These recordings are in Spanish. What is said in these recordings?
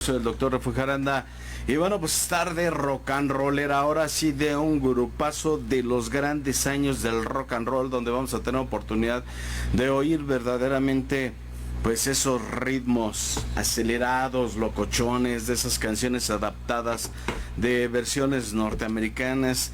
Soy el doctor Refugio Aranda y bueno, pues tarde rock and roller, ahora sí de un grupazo de los grandes años del rock and roll, donde vamos a tener oportunidad de oír verdaderamente pues esos ritmos acelerados, locochones, de esas canciones adaptadas de versiones norteamericanas,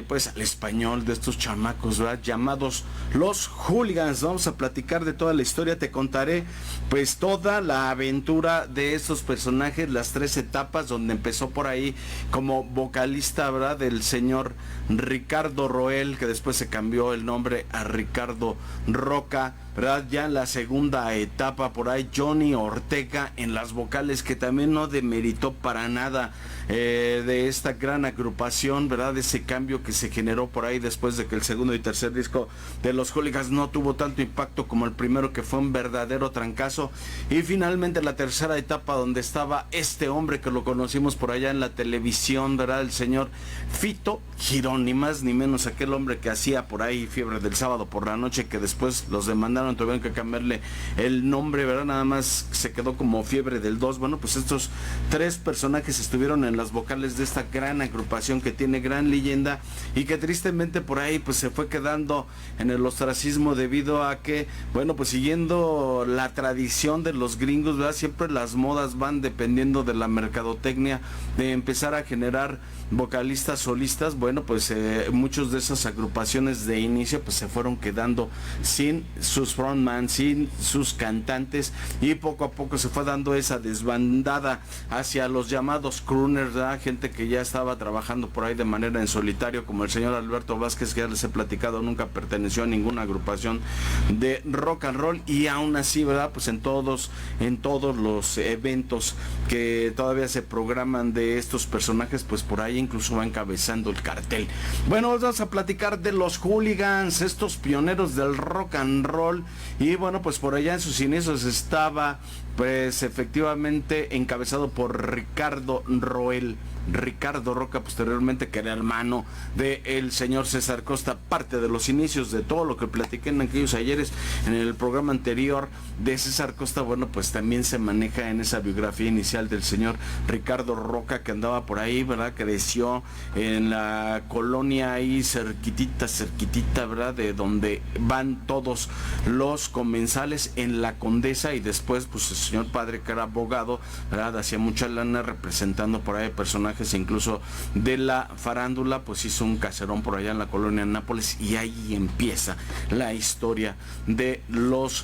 pues al español, de estos chamacos, ¿verdad?, llamados los Hooligans. Vamos a platicar de toda la historia, te contaré pues toda la aventura de estos personajes, las 3 etapas, donde empezó por ahí como vocalista, ¿verdad?, del señor Ricardo Roel, que después se cambió el nombre a Ricardo Roca, ¿verdad? Ya en la segunda etapa por ahí Johnny Ortega en las vocales, que también no demeritó para nada de esta gran agrupación, ¿verdad? Ese cambio que se generó por ahí después de que el segundo y tercer disco de los Hooligans no tuvo tanto impacto como el primero, que fue un verdadero trancazo. Y finalmente la tercera etapa, donde estaba este hombre que lo conocimos por allá en la televisión, ¿verdad? El señor Fito Girón, ni más ni menos, aquel hombre que hacía por ahí Fiebre del Sábado por la Noche, que después los demandaron, tuvieron que cambiarle el nombre, ¿verdad? Nada más se quedó como Fiebre del 2. Bueno, pues estos 3 personajes estuvieron en las vocales de esta gran agrupación que tiene gran leyenda y que tristemente por ahí pues se fue quedando en el ostracismo, debido a que, bueno, pues siguiendo la tradición de los gringos, ¿verdad?, siempre las modas van dependiendo de la mercadotecnia, de empezar a generar vocalistas solistas. Bueno, pues muchos de esas agrupaciones de inicio pues se fueron quedando sin sus frontman, sin sus cantantes, y poco a poco se fue dando esa desbandada hacia los llamados crooners, ¿verdad?, gente que ya estaba trabajando por ahí de manera en solitario, como el señor Alberto Vázquez, que ya les he platicado, nunca perteneció a ninguna agrupación de rock and roll, y aún así, ¿verdad?, pues en todos los eventos que todavía se programan de estos personajes, pues por ahí incluso va encabezando el cartel. Bueno, vamos a platicar de los Hooligans, estos pioneros del rock and roll, y bueno, pues por allá en sus inicios estaba pues efectivamente encabezado por Ricardo Roel. Ricardo Roca, posteriormente, que era hermano del señor César Costa, parte de los inicios de todo lo que platiqué en aquellos ayeres en el programa anterior de César Costa. Bueno, pues también se maneja en esa biografía inicial del señor Ricardo Roca, que andaba por ahí, ¿verdad?, creció en la colonia ahí cerquitita, ¿verdad?, de donde van todos los comensales, en la Condesa, y después pues el señor padre, que era abogado, ¿verdad?, hacía mucha lana representando por ahí personajes incluso de la farándula, pues hizo un caserón por allá en la colonia Nápoles, y ahí empieza la historia de los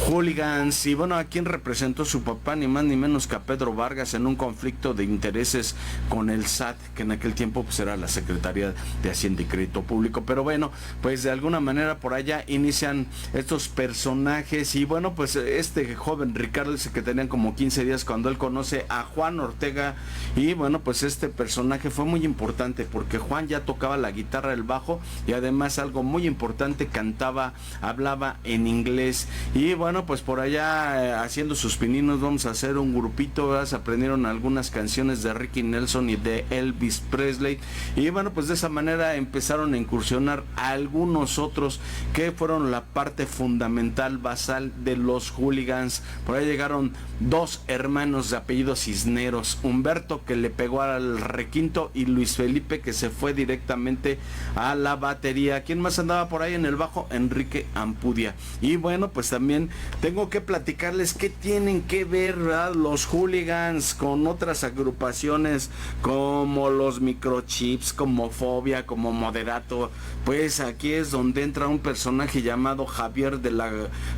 Hooligans. Y bueno, a quien representó su papá, ni más ni menos que a Pedro Vargas, en un conflicto de intereses con el SAT, que en aquel tiempo pues era la Secretaría de Hacienda y Crédito Público. Pero bueno, pues de alguna manera por allá inician estos personajes, y bueno, pues este joven Ricardo dice que tenían como 15 días cuando él conoce a Juan Ortega, y bueno, pues este personaje fue muy importante porque Juan ya tocaba la guitarra, el bajo, y además algo muy importante, cantaba, hablaba en inglés. Y bueno, pues por allá haciendo sus pininos, vamos a hacer un grupito, ¿verdad? Se aprendieron algunas canciones de Ricky Nelson y de Elvis Presley, y bueno, pues de esa manera empezaron a incursionar a algunos otros que fueron la parte fundamental, basal de los Hooligans. Por ahí llegaron 2 hermanos de apellido Cisneros, Humberto, que le pegó al requinto, y Luis Felipe, que se fue directamente a la batería. ¿Quién más andaba por ahí en el bajo? Enrique Ampudia. Y bueno, pues también tengo que platicarles qué tienen que ver, ¿verdad?, los Hooligans con otras agrupaciones como los Microchips, como Fobia, como Moderato. Pues aquí es donde entra un personaje llamado Javier de la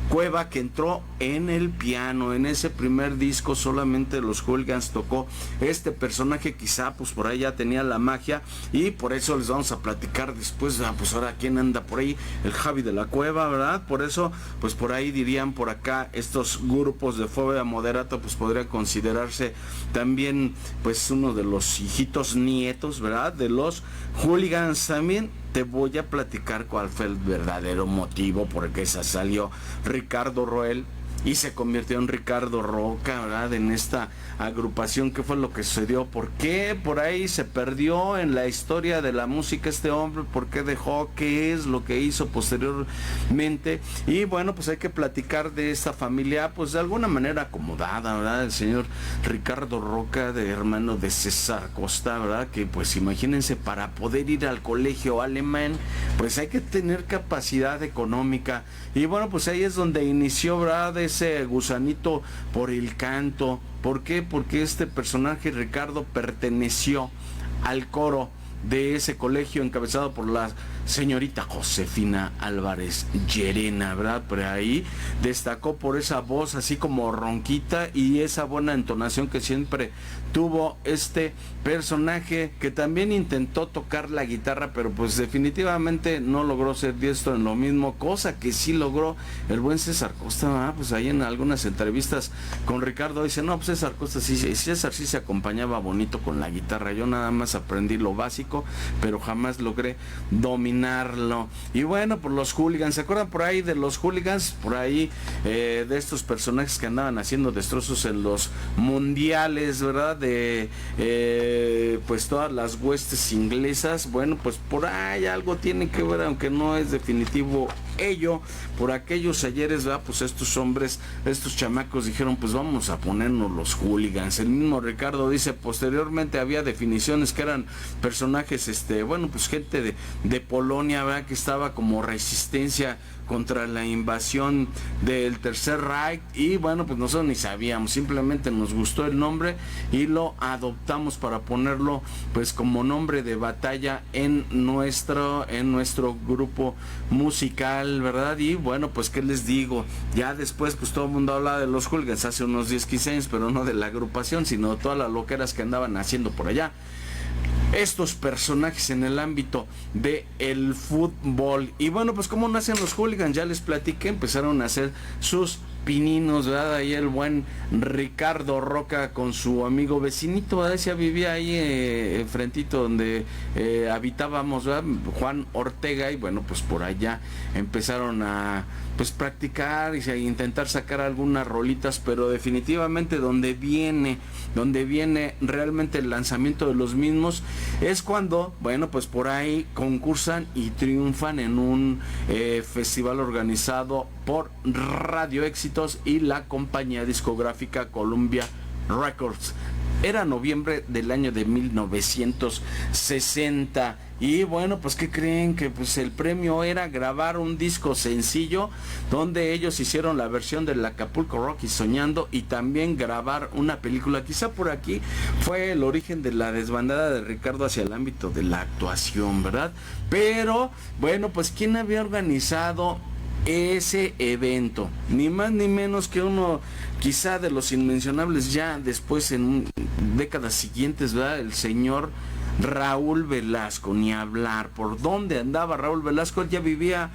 Cueva, que entró en el piano. En ese primer disco solamente los Hooligans tocó este personaje, quizá pues por ahí ya tenía la magia, y por eso les vamos a platicar después. Pues ahora quién anda por ahí, el Javi de la Cueva, ¿verdad? Por eso pues por ahí dirían por acá, estos grupos de Fobia, Moderato, pues podría considerarse también pues uno de los hijitos nietos, ¿verdad?, de los Hooligans. También te voy a platicar cuál fue el verdadero motivo por el que se salió Ricardo Roel y se convirtió en Ricardo Roca, ¿verdad? En esta agrupación. ¿Qué fue lo que sucedió? ¿Por qué por ahí se perdió en la historia de la música este hombre? ¿Por qué dejó? ¿Qué es lo que hizo posteriormente? Y bueno, pues hay que platicar de esta familia, pues de alguna manera acomodada, ¿verdad? El señor Ricardo Roca, de hermano de César Costa, ¿verdad? Que pues imagínense, para poder ir al colegio alemán, pues hay que tener capacidad económica. Y bueno, pues ahí es donde inició, ¿verdad?, ese gusanito por el canto. ¿Por qué? Porque este personaje, Ricardo, perteneció al coro de ese colegio encabezado por la señorita Josefina Álvarez Llerena, ¿verdad? Pero ahí destacó por esa voz así como ronquita y esa buena entonación que siempre tuvo este personaje, que también intentó tocar la guitarra, pero pues definitivamente no logró ser diestro en lo mismo, cosa que sí logró el buen César Costa, ¿verdad? Pues ahí en algunas entrevistas con Ricardo dice, no, pues César Costa sí, César sí se acompañaba bonito con la guitarra, yo nada más aprendí lo básico, pero jamás logré dominarlo. Y bueno, por los Hooligans, ¿se acuerdan por ahí de los Hooligans? Por ahí de estos personajes que andaban haciendo destrozos en los mundiales, ¿verdad? De pues todas las huestes inglesas. Bueno, pues por ahí algo tiene que ver, aunque no es definitivo ello, por aquellos ayeres, ¿verdad? Pues estos hombres, estos chamacos dijeron, pues vamos a ponernos los Hooligans. El mismo Ricardo dice, posteriormente había definiciones que eran personajes, bueno, pues gente de Polonia, ¿verdad? Que estaba como resistencia contra la invasión del Tercer Reich, y bueno, pues nosotros ni sabíamos, simplemente nos gustó el nombre y lo adoptamos para ponerlo pues como nombre de batalla en nuestro grupo musical, ¿verdad? Y bueno, pues qué les digo, ya después pues todo el mundo habla de los Hooligans hace unos 10, 15 años, pero no de la agrupación, sino todas las loqueras que andaban haciendo por allá estos personajes en el ámbito del fútbol. Y bueno, pues cómo nacen los Hooligans, ya les platiqué, empezaron a hacer sus pininos, ¿verdad? Ahí el buen Ricardo Roca con su amigo vecinito, ¿verdad? Ya vivía ahí enfrentito donde habitábamos, ¿verdad? Juan Ortega, y bueno, pues por allá empezaron a pues practicar y a intentar sacar algunas rolitas, pero definitivamente donde viene realmente el lanzamiento de los mismos es cuando, bueno, pues por ahí concursan y triunfan en un festival organizado por Radio Éxitos y la compañía discográfica Columbia Records. Era noviembre del año de 1960. Y bueno, pues ¿qué creen? Que pues el premio era grabar un disco sencillo donde ellos hicieron la versión del Acapulco Rock y Soñando, y también grabar una película. Quizá por aquí fue el origen de la desbandada de Ricardo hacia el ámbito de la actuación, ¿verdad? Pero bueno, pues ¿quién había organizado ese evento? Ni más ni menos que uno quizá de los inmencionables ya después en décadas siguientes, ¿verdad? El señor Raúl Velasco, ni hablar. ¿Por dónde andaba Raúl Velasco? Él ya vivía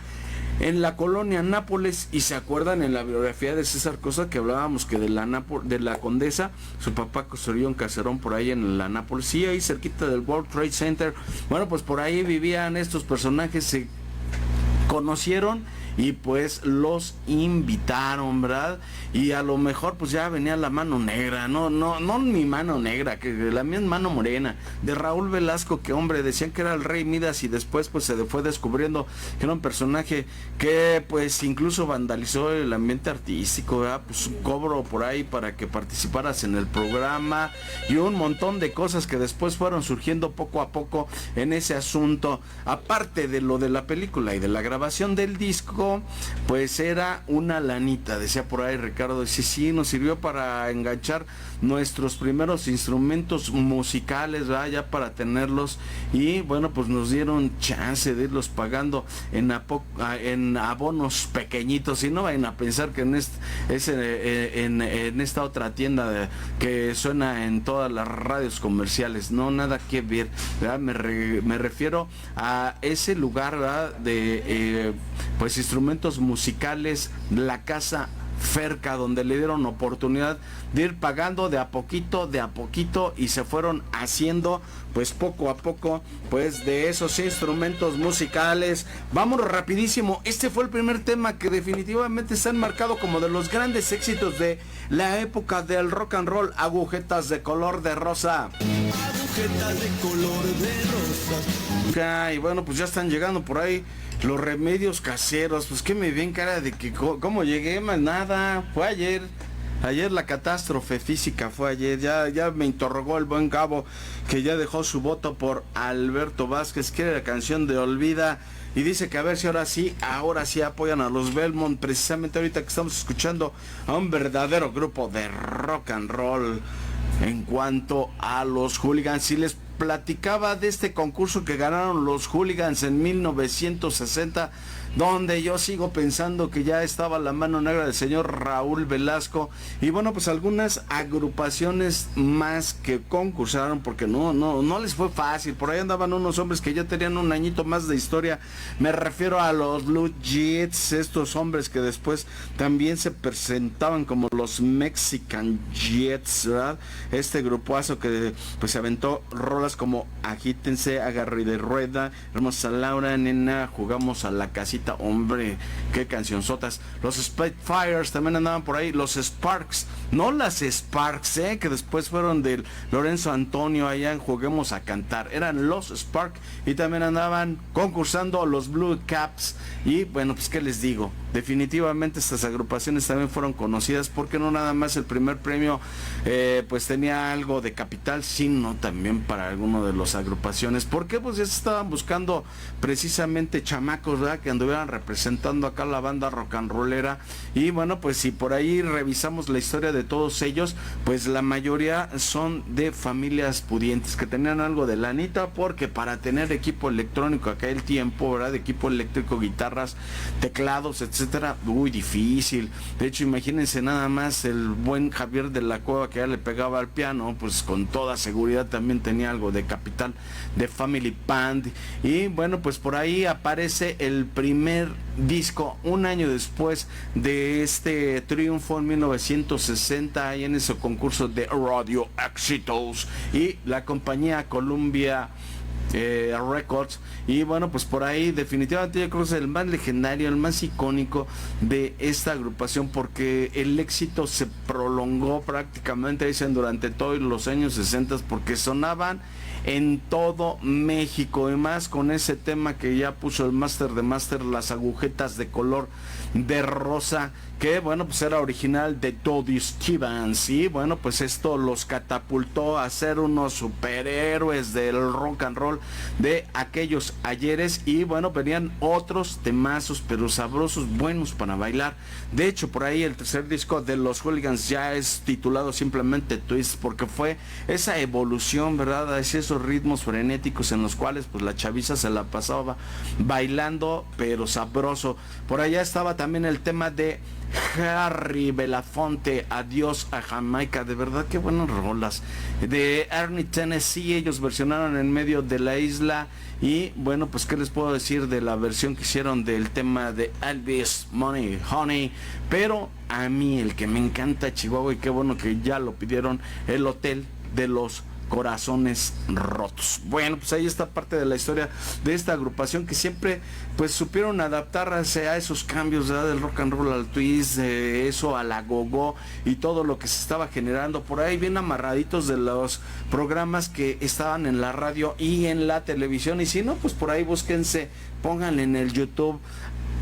en la colonia Nápoles, y se acuerdan en la biografía de César Costa que hablábamos que de la Condesa, su papá construyó un caserón por ahí en la Nápoles, sí, ahí cerquita del World Trade Center. Bueno, pues por ahí vivían estos personajes, se conocieron y pues los invitaron, ¿verdad? Y a lo mejor pues ya venía la mano negra, no mi mano negra, que la mía mano morena, de Raúl Velasco, que hombre, decían que era el rey Midas, y después pues se fue descubriendo que era un personaje que pues incluso vandalizó el ambiente artístico, ¿verdad? Pues un cobro por ahí para que participaras en el programa y un montón de cosas que después fueron surgiendo poco a poco en ese asunto. Aparte de lo de la película y de la grabación del disco, pues era una lanita, decía por ahí Ricardo, dice, sí, nos sirvió para enganchar nuestros primeros instrumentos musicales, ¿verdad? Ya para tenerlos, y bueno, pues nos dieron chance de irlos pagando en abonos pequeñitos, y no vayan a pensar que en esta otra tienda que suena en todas las radios comerciales, no, nada que ver, ¿verdad? Me refiero a ese lugar, ¿verdad? De pues instrumentos musicales, la Casa Ferca, donde le dieron oportunidad de ir pagando de a poquito y se fueron haciendo pues poco a poco pues de esos instrumentos musicales. Vámonos rapidísimo, este fue el primer tema que definitivamente se han marcado como de los grandes éxitos de la época del rock and roll, Agujetas de color de rosa. Agujetas de color de rosa. Y bueno, pues ya están llegando por ahí los remedios caseros. Pues que me ven cara de que cómo llegué, más nada, fue ayer la catástrofe física fue ayer. Ya me interrogó el buen Gabo, que ya dejó su voto por Alberto Vázquez, quiere la canción de Olvida, y dice que a ver si ahora sí apoyan a los Belmont, precisamente ahorita que estamos escuchando a un verdadero grupo de rock and roll. En cuanto a los Hooligans, si les platicaba de este concurso que ganaron los Hooligans en 1960, donde yo sigo pensando que ya estaba la mano negra del señor Raúl Velasco, y bueno, pues algunas agrupaciones más que concursaron, porque no les fue fácil. Por ahí andaban unos hombres que ya tenían un añito más de historia, me refiero a los Blue Jets, estos hombres que después también se presentaban como los Mexican Jets, ¿verdad? Este grupazo que pues se aventó rolas como Agítense, Agarre de Rueda, Hermosa Laura, Nena, Jugamos a la Casita. Hombre, qué cancionzotas. Los Spitfires también andaban por ahí. Los Sparks, no las Sparks, que después fueron del Lorenzo Antonio allá en Juguemos a Cantar, eran los Sparks, y también andaban concursando los Blue Caps. Y bueno, pues qué les digo, definitivamente estas agrupaciones también fueron conocidas, porque no nada más el primer premio pues tenía algo de capital, sino también para alguno de las agrupaciones, porque pues ya se estaban buscando precisamente chamacos, ¿verdad?, que anduvieran representando acá la banda rock and rollera. Y bueno, pues si por ahí revisamos la historia de todos ellos, pues la mayoría son de familias pudientes que tenían algo de lanita, porque para tener equipo electrónico acá el tiempo, ¿verdad?, de equipo eléctrico, guitarras, teclados, etcétera, muy difícil. De hecho, imagínense nada más el buen Javier de la Cueva, que ya le pegaba al piano, pues con toda seguridad también tenía algo de capital de Family Band. Y bueno, pues por ahí aparece el primer disco un año después de este triunfo en 1960, ahí en ese concurso de Radio Éxitos, y la compañía Columbia Records. Y bueno, pues por ahí definitivamente yo creo que es el más legendario, el más icónico de esta agrupación, porque el éxito se prolongó prácticamente, dicen, durante todos los años 60, porque sonaban en todo México, y más con ese tema que ya puso el Master de Master, Las Agujetas de Color de Rosa, que bueno, pues era original de Dodie Stevens. Y bueno, pues esto los catapultó a ser unos superhéroes del rock and roll de aquellos ayeres. Y bueno, venían otros temazos, pero sabrosos, buenos para bailar. De hecho, por ahí el tercer disco de los Hooligans ya es titulado simplemente Twist, porque fue esa evolución, ¿verdad?, hacia esos ritmos frenéticos en los cuales pues la chaviza se la pasaba bailando, pero sabroso. Por allá estaba también el tema de Harry Belafonte, Adiós a Jamaica, de verdad que buenas rolas. De Ernie, Tennessee, ellos versionaron En Medio de la Isla. Y bueno, pues qué les puedo decir de la versión que hicieron del tema de Elvis, Money Honey. Pero a mí el que me encanta, Chihuahua, y qué bueno que ya lo pidieron, El Hotel de los Corazones Rotos. Bueno, pues ahí está parte de la historia de esta agrupación, que siempre pues supieron adaptarse a esos cambios, ¿verdad?, del rock and roll al twist, de eso a la go-go y todo lo que se estaba generando por ahí, bien amarraditos de los programas que estaban en la radio y en la televisión. Y si no, pues por ahí búsquense, pónganle en el YouTube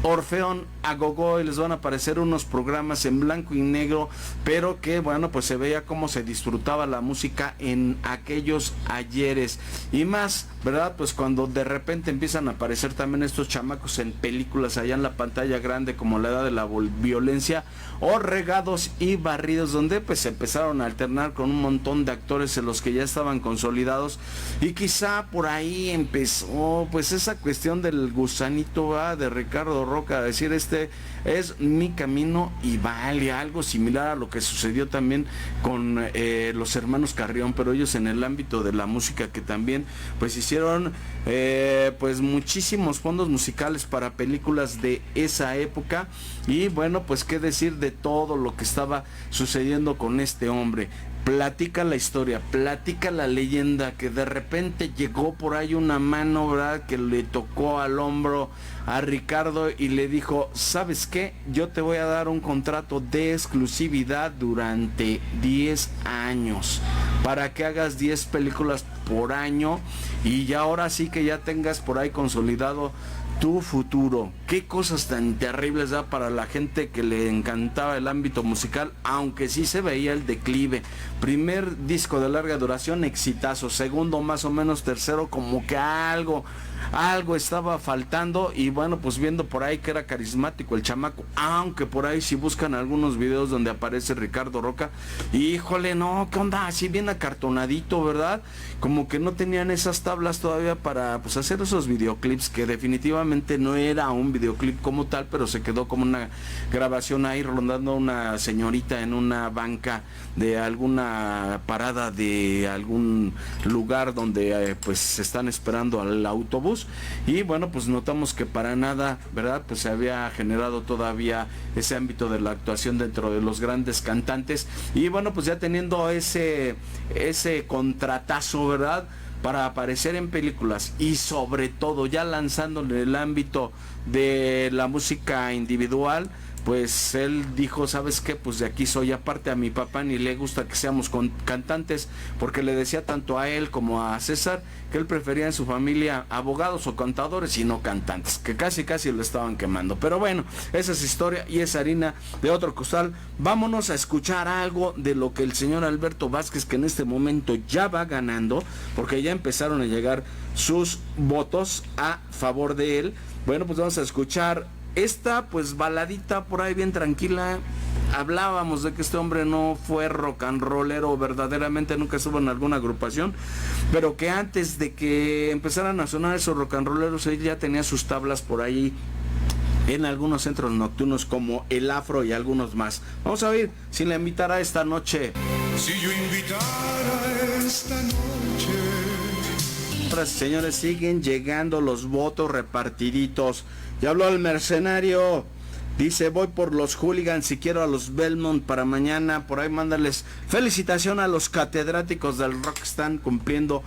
Orfeón a Gogo, y les van a aparecer unos programas en blanco y negro, pero que bueno, pues se veía cómo se disfrutaba la música en aquellos ayeres. Y más, ¿verdad?, pues cuando de repente empiezan a aparecer también estos chamacos en películas allá en la pantalla grande, como La Edad de la Violencia o Regados y Barridos, donde pues se empezaron a alternar con un montón de actores en los que ya estaban consolidados. Y quizá por ahí empezó pues esa cuestión del gusanito, ¿verdad?, de Ricardo Roca, decir este es mi camino y vale, algo similar a lo que sucedió también con los hermanos Carrión, pero ellos en el ámbito de la música que también pues hicieron pues muchísimos fondos musicales para películas de esa época. Y bueno, pues qué decir de todo lo que estaba sucediendo con este hombre. Platica la historia, platica la leyenda que de repente llegó por ahí una mano, ¿verdad?, que le tocó al hombro a Ricardo y le dijo, ¿sabes qué? Yo te voy a dar un contrato de exclusividad durante 10 años para que hagas 10 películas por año y ya ahora sí que ya tengas por ahí consolidado tu futuro. Qué cosas tan terribles da para la gente que le encantaba el ámbito musical, aunque sí se veía el declive. Primer disco de larga duración, exitazo. Segundo, más o menos. Tercero, como que algo estaba faltando. Y bueno, pues viendo por ahí que era carismático el chamaco, aunque por ahí si buscan algunos videos donde aparece Ricardo Roca, híjole, no, qué onda, así bien acartonadito, ¿verdad? Como que no tenían esas tablas todavía para pues hacer esos videoclips, que definitivamente no era un videoclip como tal, pero se quedó como una grabación ahí rondando una señorita en una banca de alguna parada de algún lugar donde pues se están esperando al autobús. Y bueno, pues notamos que para nada, ¿verdad?, pues se había generado todavía ese ámbito de la actuación dentro de los grandes cantantes. Y bueno, pues ya teniendo ese contratazo, ¿verdad?, para aparecer en películas y sobre todo ya lanzándole el ámbito de la música individual, pues él dijo, ¿sabes qué? Pues de aquí soy. Aparte, a mi papá ni le gusta que seamos cantantes, porque le decía tanto a él como a César que él prefería en su familia abogados o contadores y no cantantes, que casi lo estaban quemando. Pero bueno, esa es historia y es harina de otro costal. Vámonos a escuchar algo de lo que el señor Alberto Vázquez, que en este momento ya va ganando, porque ya empezaron a llegar sus votos a favor de él. Bueno, pues vamos a escuchar esta pues baladita por ahí bien tranquila. Hablábamos de que este hombre no fue rock and rollero, verdaderamente nunca estuvo en alguna agrupación, pero que antes de que empezaran a sonar esos rock and rolleros, él ya tenía sus tablas por ahí en algunos centros nocturnos como el Afro y algunos más. Vamos a ver si le invitara esta noche. Si yo invitara esta noche. Señores, siguen llegando los votos repartiditos. Ya habló el mercenario. Dice, voy por los Hooligans y quiero a los Belmont para mañana. Por ahí mándales felicitación a los catedráticos del rock, están cumpliendo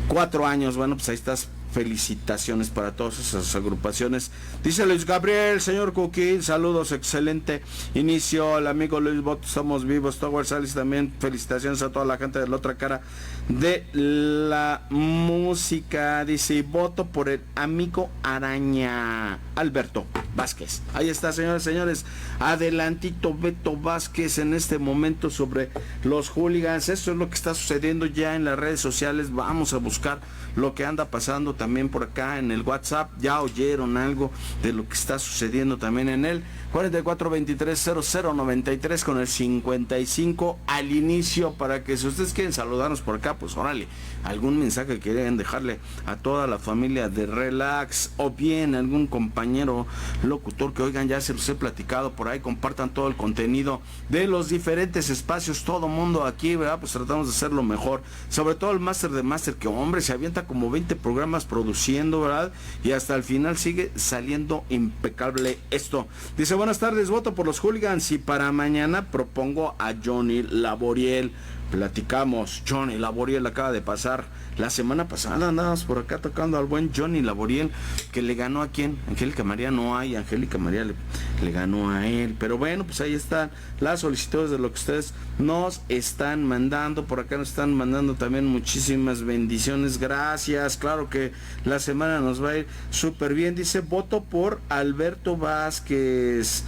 4 años. Bueno, pues ahí estás. Felicitaciones para todas esas agrupaciones. Dice Luis Gabriel, señor Cookie, saludos, excelente inicio. El amigo Luis Boto, estamos vivos. Tower Salis también, felicitaciones a toda la gente de la otra cara de la música. Dice, voto por el amigo Araña, Alberto Vázquez. Ahí está, señores. Adelantito Beto Vázquez en este momento sobre los Hooligans. Eso es lo que está sucediendo ya en las redes sociales. Vamos a buscar lo que anda pasando también por acá en el WhatsApp. Ya oyeron algo de lo que está sucediendo también en el 44230093 con el 55 al inicio, para que si ustedes quieren saludarnos por acá, pues órale, algún mensaje que quieran dejarle a toda la familia de Relax, o bien algún compañero locutor que oigan, ya se los he platicado por ahí, compartan todo el contenido de los diferentes espacios, todo mundo aquí, ¿verdad? Pues tratamos de hacerlo mejor, sobre todo el máster de máster, que hombre, se avienta como 20 programas produciendo, ¿verdad? Y hasta el final sigue saliendo impecable esto. Dice, buenas tardes, voto por los Hooligans y para mañana propongo a Johnny Laboriel. Platicamos, Johnny Laboriel acaba de pasar la semana pasada, andábamos por acá tocando al buen Johnny Laboriel, que le ganó a quién, Angélica María no hay, Angélica María le ganó a él, pero bueno, pues ahí están las solicitudes de lo que ustedes nos están mandando, por acá nos están mandando también muchísimas bendiciones, gracias, claro que la semana nos va a ir súper bien. Dice, voto por Alberto Vázquez.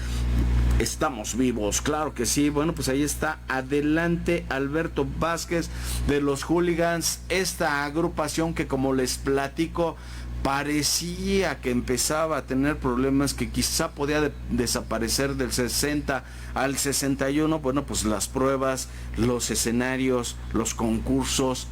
Estamos vivos, claro que sí. Bueno, pues ahí está, adelante Alberto Vázquez de los Hooligans, esta agrupación que, como les platico, parecía que empezaba a tener problemas, que quizá podía desaparecer del 60 al 61. Bueno, pues las pruebas, los escenarios, los concursos,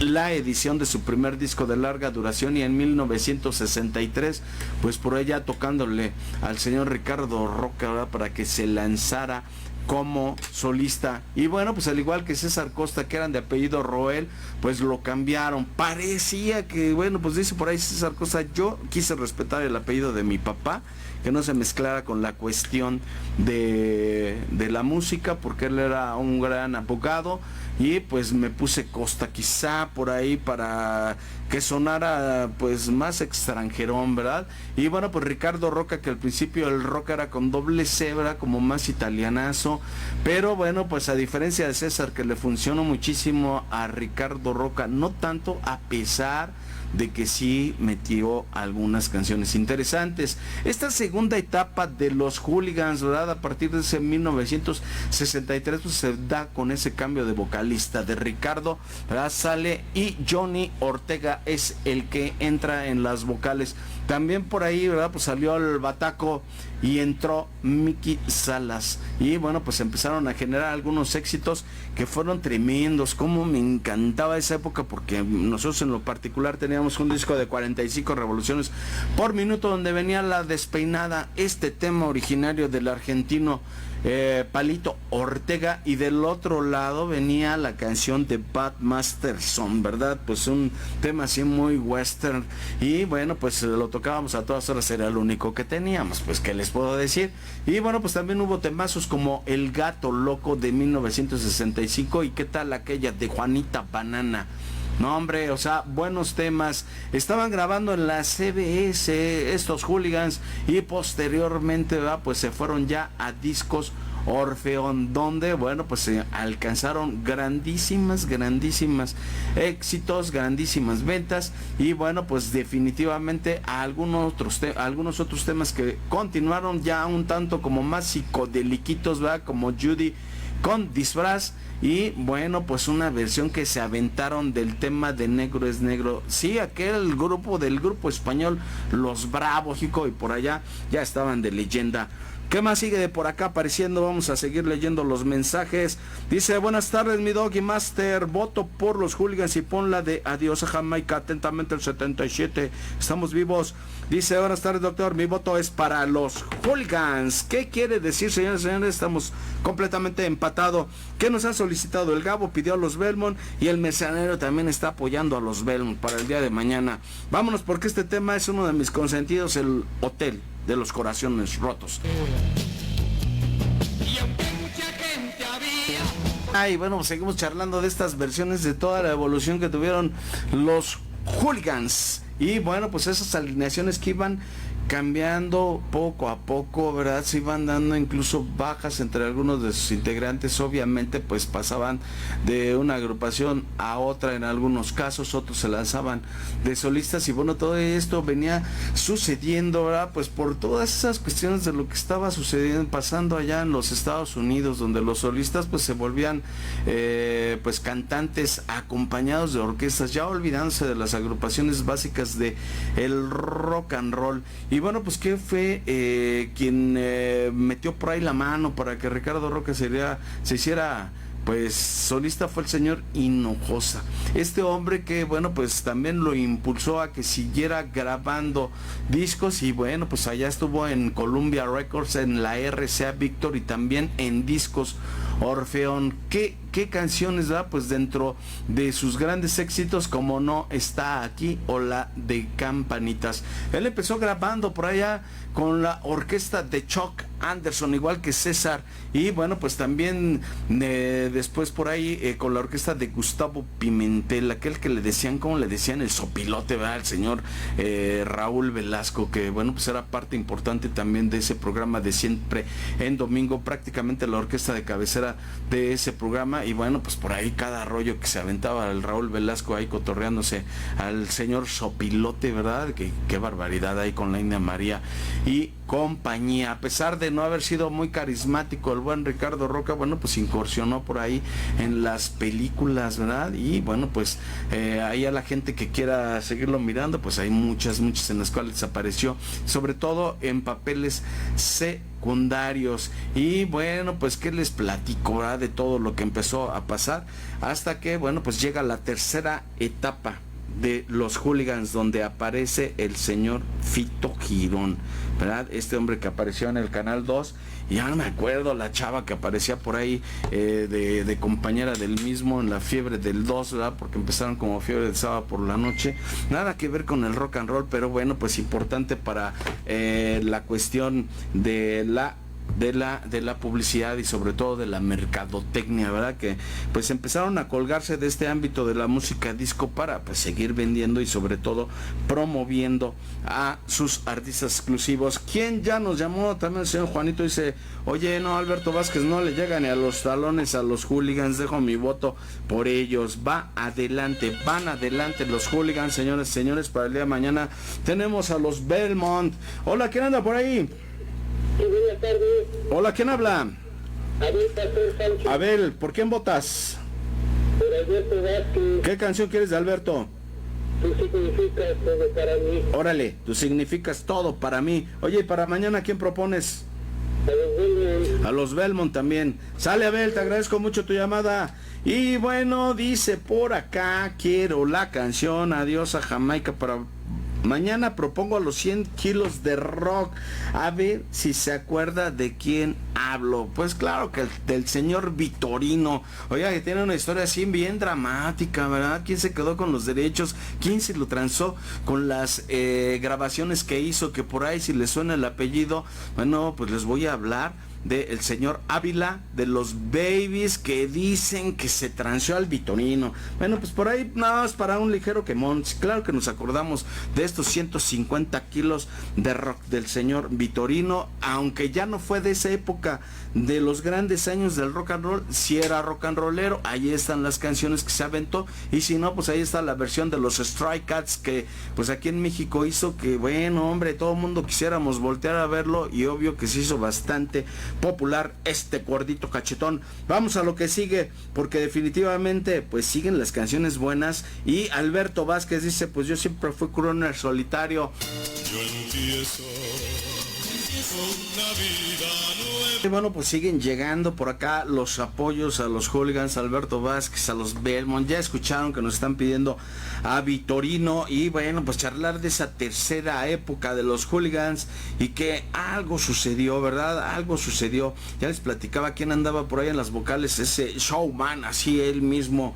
la edición de su primer disco de larga duración, y en 1963 pues por ella tocándole al señor Ricardo Roca, ¿verdad?, para que se lanzara como solista. Y bueno, pues al igual que César Costa, que eran de apellido Roel, pues lo cambiaron. Parecía que, bueno, pues dice por ahí César Costa, yo quise respetar el apellido de mi papá, que no se mezclara con la cuestión de la música, porque él era un gran abogado, y pues me puse Costa, quizá por ahí para que sonara pues más extranjerón, ¿verdad? Y bueno, pues Ricardo Roca, que al principio el rock era con doble C, ¿verdad?, como más italianazo, pero bueno, pues a diferencia de César, que le funcionó muchísimo a Ricardo Roca, no tanto, a pesar de que sí metió algunas canciones interesantes. Esta segunda etapa de los Hooligans, ¿verdad?, a partir de ese 1963, pues se da con ese cambio de vocalista de Ricardo, ¿verdad?, sale, y Johnny Ortega es el que entra en las vocales. También por ahí, ¿verdad?, pues salió el Bataco y entró Mickey Salas. Y bueno, pues empezaron a generar algunos éxitos que fueron tremendos. Como me encantaba esa época, porque nosotros en lo particular teníamos un disco de 45 revoluciones por minuto, donde venía La Despeinada, este tema originario del argentino Palito Ortega, y del otro lado venía la canción de Bud Masterson, ¿verdad? Pues un tema así muy western, y bueno, pues lo tocábamos a todas horas, era lo único que teníamos, pues qué les puedo decir. Y bueno, pues también hubo temazos como El Gato Loco de 1965, y qué tal aquella de Juanita Banana. No, hombre, o sea, buenos temas. Estaban grabando en la CBS estos Hooligans, y posteriormente, ¿verdad?, pues se fueron ya a Discos Orfeón, donde, bueno, pues se alcanzaron grandísimas éxitos, grandísimas ventas, y bueno, pues definitivamente algunos otros temas que continuaron ya un tanto como más psicodeliquitos, ¿verdad?, como Judy con Disfraz, y bueno, pues una versión que se aventaron del tema de Negro es Negro. Sí, aquel grupo del grupo español Los Bravos, y por allá ya estaban de leyenda. ¿Qué más sigue de por acá apareciendo? Vamos a seguir leyendo los mensajes. Dice, buenas tardes, mi Doggy Master. Voto por los Hooligans y pon la de Adiós a Jamaica. Atentamente el 77. Estamos vivos. Dice, buenas tardes, doctor. Mi voto es para los Hooligans. ¿Qué quiere decir, señores y señores? Estamos completamente empatados. ¿Qué nos han solicitado? El Gabo pidió a los Belmont, y el Mesanero también está apoyando a los Belmont para el día de mañana. Vámonos, porque este tema es uno de mis consentidos, el Hotel de los Corazones Rotos. Y aunque mucha gente había... Ay, bueno, seguimos charlando de estas versiones, de toda la evolución que tuvieron los Hooligans. Y bueno, pues esas alineaciones que iban cambiando poco a poco, ¿verdad? Se iban dando incluso bajas entre algunos de sus integrantes. Obviamente pues pasaban de una agrupación a otra en algunos casos, otros se lanzaban de solistas, y bueno, todo esto venía sucediendo, ¿verdad?, pues por todas esas cuestiones de lo que estaba sucediendo, pasando allá en los Estados Unidos, donde los solistas pues se volvían pues cantantes acompañados de orquestas, ya olvidándose de las agrupaciones básicas de el rock and roll. Y bueno, pues ¿qué fue quien metió por ahí la mano para que Ricardo Roca se hiciera pues solista? Fue el señor Hinojosa, este hombre que bueno, pues también lo impulsó a que siguiera grabando discos, y bueno, pues allá estuvo en Columbia Records, en la RCA Victor, y también en Discos Orfeón. ¿Qué canciones, da? Pues dentro de sus grandes éxitos, como no está aquí, o la de Campanitas. Él empezó grabando por allá con la orquesta de Chuck Anderson, igual que César, y bueno, pues también después por ahí con la orquesta de Gustavo Pimentel, aquel que le decían, ¿cómo le decían? El sopilote, ¿verdad? El señor Raúl Velasco, que bueno, pues era parte importante también de ese programa de Siempre en Domingo, prácticamente la orquesta de cabecera de ese programa. Y bueno, pues por ahí cada rollo que se aventaba el Raúl Velasco ahí cotorreándose al señor sopilote, ¿verdad? Qué barbaridad ahí con la India María y compañía. A pesar de no haber sido muy carismático el buen Ricardo Rocha, bueno, pues incursionó por ahí en las películas, ¿verdad? Y bueno, pues ahí a la gente que quiera seguirlo mirando, pues hay muchas en las cuales apareció, sobre todo en papeles secundarios. Y bueno, pues qué les platico, ¿verdad? De todo lo que empezó a pasar hasta que, bueno, pues llega la tercera etapa de los Hooligans, donde aparece el señor Fito Girón, ¿verdad? Este hombre que apareció en el Canal 2, y ya no me acuerdo la chava que aparecía por ahí de compañera del mismo en la Fiebre del 2, ¿verdad? Porque empezaron como Fiebre del Sábado por la noche, nada que ver con el rock and roll, pero bueno, pues importante para la cuestión de la publicidad y sobre todo de la mercadotecnia, ¿verdad? Que pues empezaron a colgarse de este ámbito de la música disco para pues seguir vendiendo y sobre todo promoviendo a sus artistas exclusivos. ¿Quién ya nos llamó? También el señor Juanito dice, oye, no, Alberto Vázquez no le llega ni a los talones a los Hooligans, dejo mi voto por ellos. Van adelante los Hooligans, señores, para el día de mañana tenemos a los Belmont. Hola, ¿quién anda por ahí? Buenas tardes. Hola, ¿quién habla? Abel Pastor Sánchez. Abel, ¿por quién votas? Por Alberto Vázquez. ¿Qué canción quieres de Alberto? Tú significas todo para mí. Órale, tú significas todo para mí. Oye, para mañana, ¿quién propones? A los Belmont. A los Belmont también. Sale, Abel, te agradezco mucho tu llamada. Y bueno, dice por acá, quiero la canción Adiós a Jamaica para... Mañana propongo a los 100 kilos de rock. A ver si se acuerda de quién hablo. Pues claro que del señor Vitorino. Oiga, que tiene una historia así bien dramática, ¿verdad? ¿Quién se quedó con los derechos? ¿Quién se lo transó con las grabaciones que hizo? Que por ahí si les suena el apellido, bueno, pues les voy a hablar del señor Ávila, de los Babies, que dicen que se transeó al Vitorino. Bueno, pues por ahí nada más para un ligero quemón. Claro que nos acordamos de estos 150 kilos de rock del señor Vitorino, aunque ya no fue de esa época de los grandes años del rock and roll. Si era rock and rollero, ahí están las canciones que se aventó, y si no, pues ahí está la versión de los Stray Cats, que pues aquí en México hizo que, bueno, hombre, todo el mundo quisiéramos voltear a verlo, y obvio que se hizo bastante popular este gordito cachetón. Vamos a lo que sigue, porque definitivamente pues siguen las canciones buenas. Y Alberto Vázquez dice, pues yo siempre fui crooner solitario. Yo empiezo una vida nueva. Y bueno, pues siguen llegando por acá los apoyos a los Hooligans, a Alberto Vázquez, a los Belmont. Ya escucharon que nos están pidiendo a Vitorino, y bueno, pues charlar de esa tercera época de los Hooligans, y que algo sucedió, ¿verdad? Algo sucedió. Ya les platicaba quién andaba por ahí en las vocales, ese showman, así él mismo,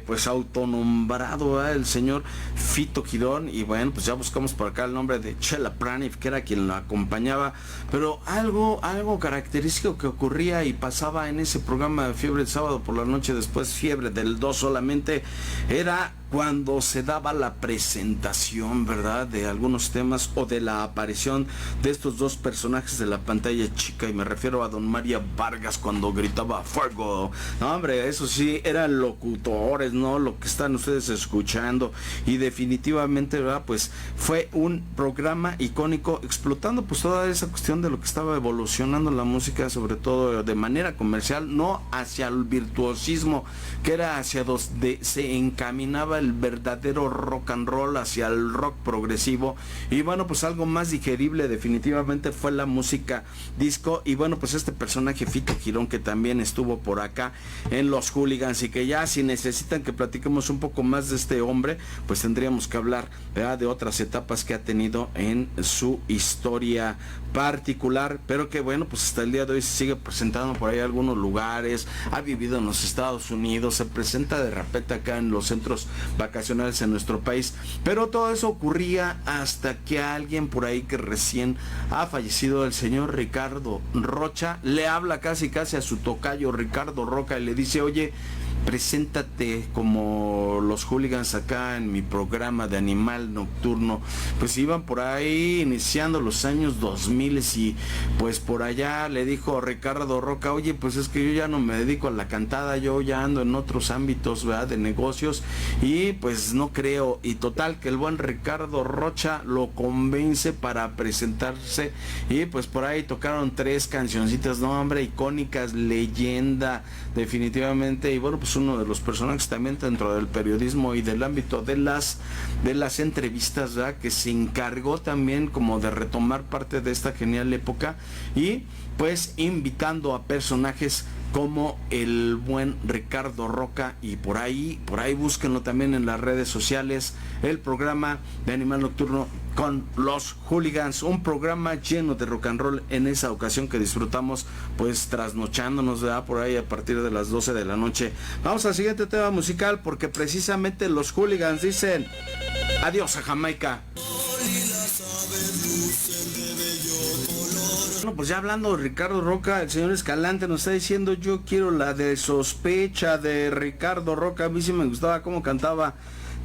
pues autonombrado, ¿verdad? El señor Fito Girón. Y bueno, pues ya buscamos por acá el nombre de Chela Pranic, que era quien lo acompañaba. Pero algo característico que ocurría y pasaba en ese programa de Fiebre del Sábado por la noche, después Fiebre del 2 solamente, era cuando se daba la presentación, ¿verdad?, de algunos temas, o de la aparición de estos dos personajes de la pantalla chica, y me refiero a don María Vargas cuando gritaba fuego. No, hombre, eso sí, eran locutores, ¿no? Lo que están ustedes escuchando, y definitivamente, ¿verdad?, pues fue un programa icónico, explotando pues toda esa cuestión de lo que estaba evolucionando la música, sobre todo de manera comercial, no hacia el virtuosismo, que era hacia donde se encaminaba el verdadero rock and roll, hacia el rock progresivo. Y bueno, pues algo más digerible definitivamente fue la música disco. Y bueno, pues este personaje Fito Girón, que también estuvo por acá en los Hooligans, y que ya si necesitan que platiquemos un poco más de este hombre, pues tendríamos que hablar, ¿verdad?, de otras etapas que ha tenido en su historia particular, pero que bueno, pues hasta el día de hoy se sigue presentando por ahí en algunos lugares. Ha vivido en los Estados Unidos, se presenta de repente acá en los centros vacacionales en nuestro país, pero todo eso ocurría hasta que alguien por ahí que recién ha fallecido, el señor Ricardo Rocha, le habla casi a su tocayo Ricardo Rocha y le dice, oye, preséntate como los hooligans acá en mi programa de Animal Nocturno. Pues iban por ahí iniciando los años 2000 y pues por allá le dijo Ricardo Rocha, oye, pues es que yo ya no me dedico a la cantada, yo ya ando en otros ámbitos, ¿verdad?, de negocios, y pues no creo. Y total que el buen Ricardo Rocha lo convence para presentarse, y pues por ahí tocaron 3 cancioncitas, no hombre, icónicas, leyenda definitivamente. Y bueno, pues uno de los personajes también dentro del periodismo y del ámbito de las entrevistas, ¿verdad?, que se encargó también como de retomar parte de esta genial época, y pues invitando a personajes como el buen Ricardo Rocha. Y por ahí búsquenlo también en las redes sociales, el programa de Animal Nocturno con los hooligans, un programa lleno de rock and roll en esa ocasión que disfrutamos pues trasnochándonos, ¿verdad?, por ahí a partir de las 12 de la noche. Vamos al siguiente tema musical, porque precisamente los hooligans dicen adiós a Jamaica. Bueno, pues ya hablando de Ricardo Rocha, el señor Escalante nos está diciendo, yo quiero la de Sospecha de Ricardo Rocha. A mí sí me gustaba cómo cantaba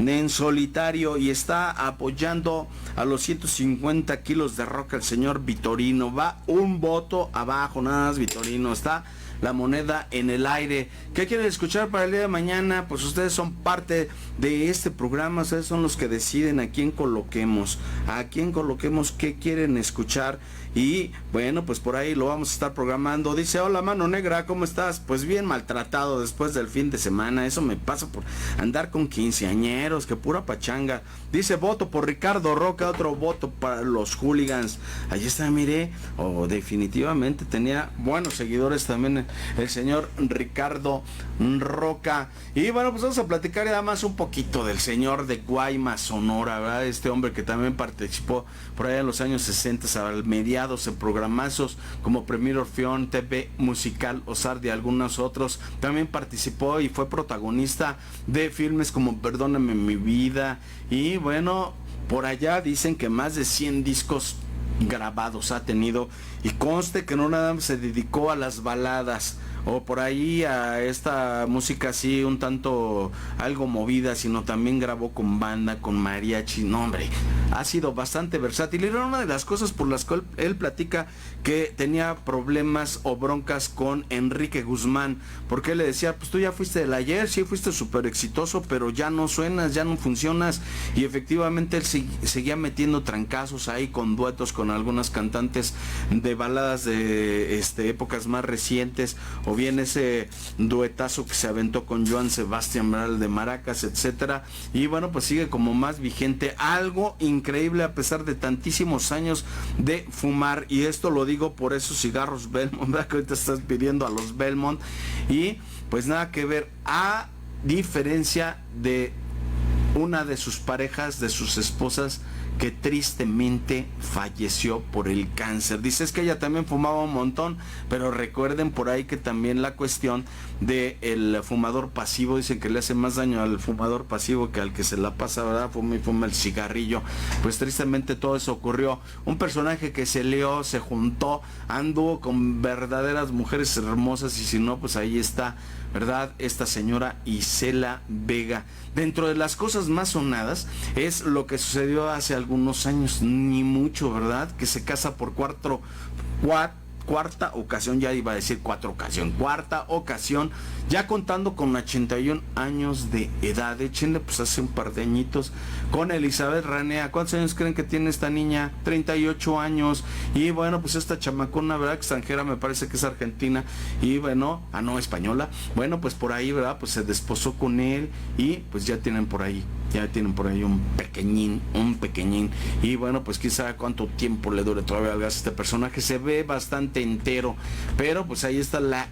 en solitario, y está apoyando a los 150 kilos de roca el señor Vitorino. Va un voto abajo, nada más Vitorino, está la moneda en el aire. ¿Qué quieren escuchar para el día de mañana? Pues ustedes son parte de este programa, ustedes son los que deciden a quién coloquemos, qué quieren escuchar. Y bueno, pues por ahí lo vamos a estar programando. Dice, hola Mano Negra, ¿cómo estás? Pues bien maltratado después del fin de semana. Eso me pasa por andar con quinceañeros, que pura pachanga. Dice, voto por Ricardo Rocha, otro voto para los hooligans. Ahí está, mire, definitivamente tenía buenos seguidores también el señor Ricardo Rocha. Y bueno, pues vamos a platicar ya más un poquito del señor de Guaymas, Sonora, ¿verdad? Este hombre que también participó por allá en los años 60, al mediados, en programazos como Premier Orfeón, TV Musical, Ozar y algunos otros. También participó y fue protagonista de filmes como Perdóname mi vida. Y bueno, por allá dicen que más de 100 discos grabados ha tenido, y conste que no nada más se dedicó a las baladas o por ahí a esta música así un tanto algo movida, sino también grabó con banda, con mariachi. No hombre, ha sido bastante versátil, y era una de las cosas por las que él platica que tenía problemas o broncas con Enrique Guzmán, porque él le decía, pues tú ya fuiste del ayer, sí fuiste súper exitoso, pero ya no suenas, ya no funcionas. Y efectivamente él seguía metiendo trancazos ahí con duetos con algunas cantantes de baladas de épocas más recientes, o bien ese duetazo que se aventó con Joan Sebastián Bral de Maracas, etcétera. Y bueno, pues sigue como más vigente, algo increíble a pesar de tantísimos años de fumar. Y esto lo digo por esos cigarros Belmont, ¿verdad?, que ahorita estás pidiendo a los Belmont. Y pues nada que ver, a diferencia de una de sus parejas, de sus esposas, que tristemente falleció por el cáncer. Dice, es que ella también fumaba un montón, pero recuerden por ahí que también la cuestión de el fumador pasivo, dicen que le hace más daño al fumador pasivo que al que se la pasa, ¿verdad?, fuma y fuma el cigarrillo. Pues tristemente todo eso ocurrió. Un personaje que se lió, se juntó, anduvo con verdaderas mujeres hermosas, y si no, pues ahí está, ¿verdad?, esta señora Isela Vega. Dentro de las cosas más sonadas es lo que sucedió hace algunos años, ni mucho, ¿verdad?, que se casa por cuarta ocasión, ya iba a decir cuarta ocasión, ya contando con 81 años de edad. Échenle, pues hace un par de añitos, con Elizabeth Ranea. ¿Cuántos años creen que tiene esta niña? 38 años. Y bueno, pues esta chamacona, ¿verdad?, extranjera, me parece que es argentina, y bueno, no, española. Bueno, pues por ahí, ¿verdad?, pues se desposó con él, y pues ya tienen por ahí un pequeñín. Y bueno, pues quién sabe cuánto tiempo le dure todavía al gas este personaje. Se ve bastante entero, pero pues ahí está la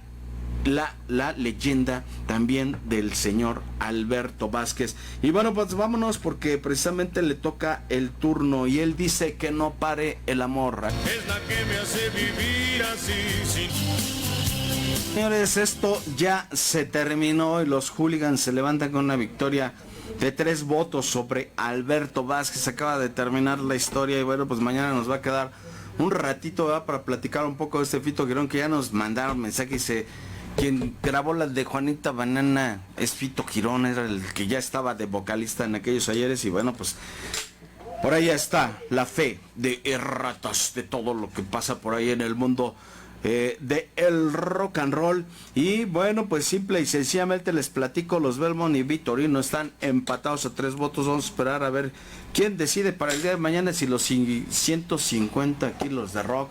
leyenda también del señor Alberto Vázquez. Y bueno, pues vámonos, porque precisamente le toca el turno, y él dice que no pare el amor. Es la que me hace vivir así sin... Señores, esto ya se terminó, y los hooligans se levantan con una victoria de 3 votos sobre Alberto Vázquez. Acaba de terminar la historia, y bueno, pues mañana nos va a quedar un ratito, ¿verdad?, para platicar un poco de este Fito Girón, que ya nos mandaron mensajes Quien grabó la de Juanita Banana es Fito Quirón, era el que ya estaba de vocalista en aquellos ayeres. Y bueno, pues por ahí está la fe de erratas de todo lo que pasa por ahí en el mundo de el rock and roll. Y bueno, pues simple y sencillamente les platico, los Belmont y Vitorino están empatados a 3 votos. Vamos a esperar a ver quién decide para el día de mañana si los 150 kilos de rock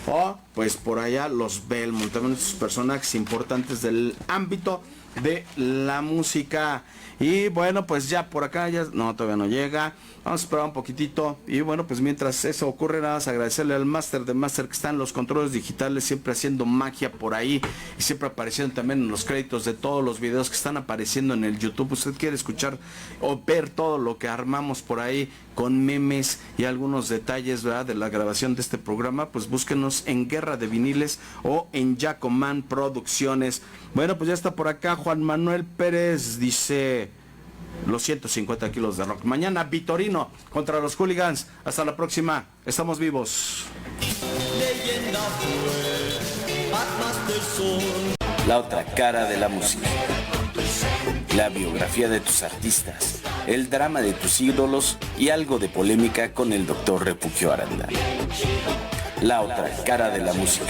o pues por allá los Belmont, también estos personajes importantes del ámbito de la música. Y bueno, pues ya por acá ya no, todavía no llega. Vamos a esperar un poquitito. Y bueno, pues mientras eso ocurre, nada más agradecerle al máster de máster que está en los controles digitales, siempre haciendo magia por ahí y siempre apareciendo también en los créditos de todos los videos que están apareciendo en el YouTube. Usted quiere escuchar o ver todo lo que armamos por ahí con memes y algunos detalles, ¿verdad?, de la grabación de este programa, pues búsquenos en Guerra de Viniles o en Jacoman Producciones. Bueno, pues ya está por acá Juan Manuel Pérez, dice los 150 kilos de rock. Mañana Vitorino contra los Hooligans. Hasta la próxima. Estamos vivos. La otra cara de la música. La biografía de tus artistas. El drama de tus ídolos y algo de polémica con el Dr. Refugio Aranda. La otra cara de la música.